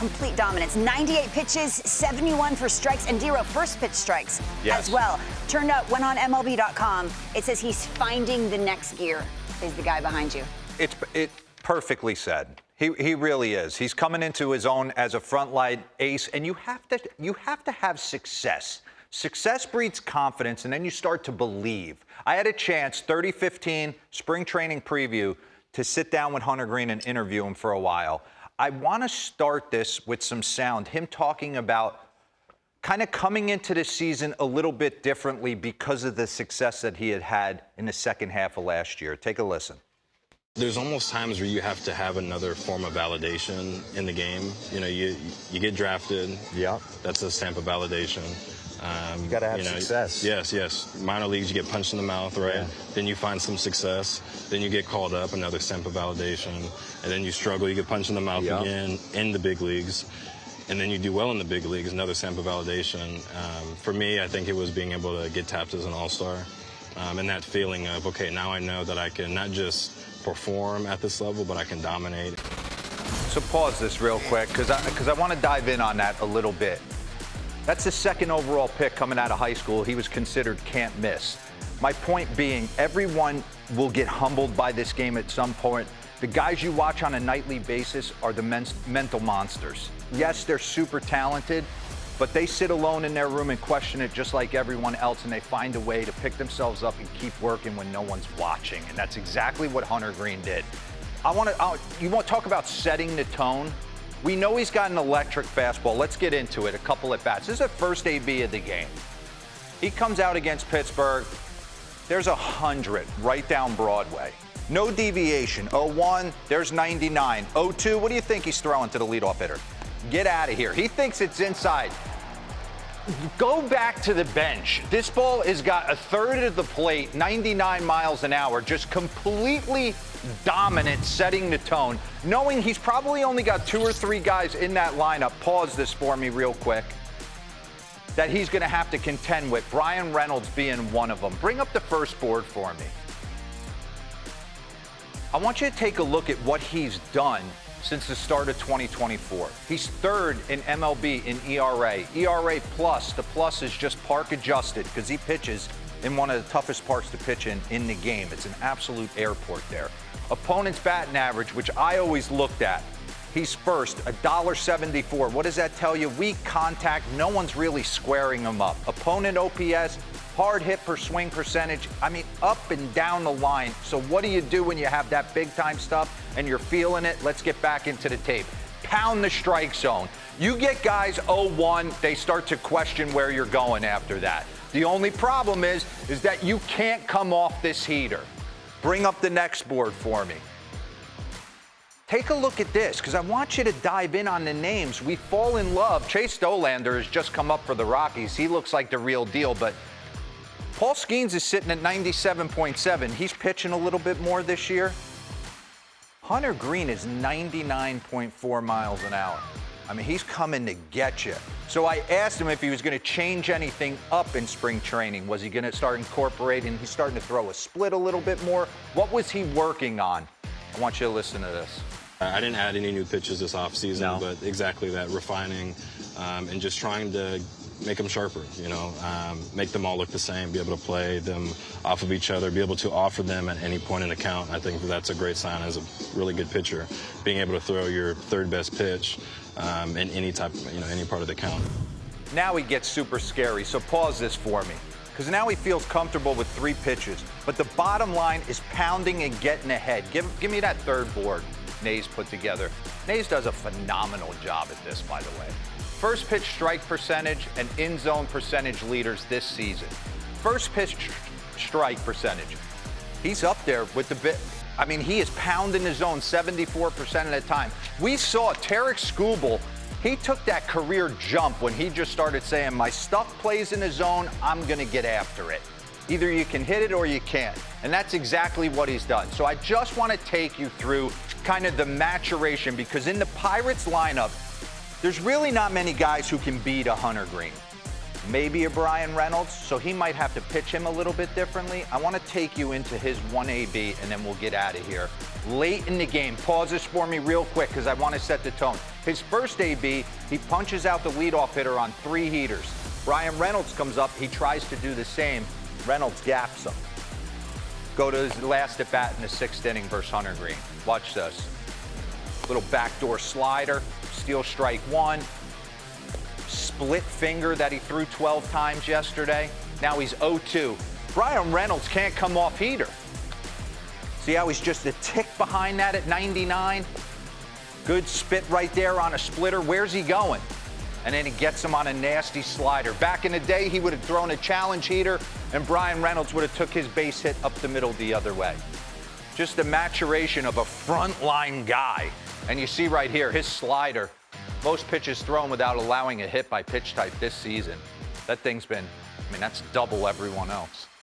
complete dominance. 98 pitches, 71 for strikes, and DeRosa first pitch strikes as well. Went on MLB.com. It says he's finding the next gear. Is the guy behind you? It perfectly said. He really is. He's coming into his own as a frontline ace, and you have to have success. Success breeds confidence, and then you start to believe. I had a chance, 30-15 spring training preview, to sit down with Hunter Greene and interview him for a while. I want to start this with some sound, him talking about kind of coming into this season a little bit differently because of the success that he had had in the second half of last year. Take a listen. There's almost times where you have to have another form of validation in the game. You know, you get drafted. Yeah. That's a stamp of validation. You got to have success. Yes. Minor leagues, you get punched in the mouth, right? Yeah. Then you find some success. Then you get called up, another stamp of validation. And then you struggle, you get punched in the mouth again in the big leagues. And then you do well in the big leagues, another stamp of validation. For me, I think it was being able to get tapped as an all-star. And that feeling of, okay, now I know that I can not just perform at this level, but I can dominate. So pause this real quick, because I want to dive in on that a little bit. That's the second overall pick coming out of high school. He was considered can't miss. My point being, everyone will get humbled by this game at some point. The guys you watch on a nightly basis are the mental monsters. Yes, they're super talented, but they sit alone in their room and question it just like everyone else, and they find a way to pick themselves up and keep working when no one's watching. And that's exactly what Hunter Greene did. You want to talk about setting the tone? We know he's got an electric fastball. Let's get into it. A couple at bats. This is the first AB of the game. He comes out against Pittsburgh. There's 100 right down Broadway. No deviation. 0-1, there's 99. 0-2, what do you think he's throwing to the leadoff hitter? Get out of here. He thinks it's inside. Go back to the bench. This ball has got a third of the plate, 99 miles an hour, just completely dominant, setting the tone, knowing he's probably only got 2 or 3 guys in that lineup. Pause this for me real quick. That he's going to have to contend with, Brian Reynolds being one of them. Bring up the first board for me. I want you to take a look at what he's done since the start of 2024. He's third in MLB in ERA. ERA plus, the plus is just park adjusted because he pitches in one of the toughest parks to pitch in the game. It's an absolute airport there. Opponent's batting average, which I always looked at, he's first, $1.74. What does that tell you? Weak contact, no one's really squaring him up. Opponent OPS, hard hit per swing percentage, I mean, up and down the line. So what do you do when you have that big time stuff and you're feeling it? Let's get back into the tape. Pound the strike zone. You get guys 0-1, they start to question where you're going after that. The only problem is that you can't come off this heater. Bring up the next board for me. Take a look at this, because I want you to dive in on the names. We fall in love. Chase Dollander has just come up for the Rockies. He looks like the real deal, but Paul Skeens is sitting at 97.7. He's pitching a little bit more this year. Hunter Greene is 99.4 miles an hour. I mean, he's coming to get you. So I asked him if he was going to change anything up in spring training. Was he going to start incorporating? He's starting to throw a split a little bit more. What was he working on? I want you to listen to this. I didn't add any new pitches this offseason, but exactly that, refining and just trying to make them sharper, you know, make them all look the same, be able to play them off of each other, be able to offer them at any point in the count. I think that's a great sign as a really good pitcher, being able to throw your third best pitch in any type, any part of the count. Now he gets super scary, so pause this for me, because now he feels comfortable with 3 pitches. But the bottom line is pounding and getting ahead. Give me that third board Nays put together. Nays does a phenomenal job at this, by the way. First pitch strike percentage and in-zone percentage leaders this season. First pitch strike percentage. He's up there with the bit. I mean, he is pounding the zone 74% of the time. We saw Tarek Skubal. He took that career jump when he just started saying, my stuff plays in the zone, I'm going to get after it. Either you can hit it or you can't. And that's exactly what he's done. So I just want to take you through kind of the maturation, because in the Pirates lineup, there's really not many guys who can beat a Hunter Greene. maybe a Brian Reynolds, so he might have to pitch him a little bit differently. I want to take you into his 1AB, and then we'll get out of here. Late in the game, pause this for me real quick because I want to set the tone. His first AB, he punches out the leadoff hitter on 3 heaters. Brian Reynolds comes up, he tries to do the same. Reynolds gaps him. Go to his last at bat in the 6th inning versus Hunter Greene. Watch this. Little backdoor slider, steal strike 1. Split finger that he threw 12 times yesterday. Now he's 0-2. Brian Reynolds can't come off heater. See how he's just a tick behind that at 99? Good spit right there on a splitter. Where's he going? And then he gets him on a nasty slider. Back in the day, he would have thrown a challenge heater, and Brian Reynolds would have took his base hit up the middle the other way. Just the maturation of a frontline guy. And you see right here, his slider. Most pitches thrown without allowing a hit by pitch type this season. That thing's been, I mean, that's double everyone else.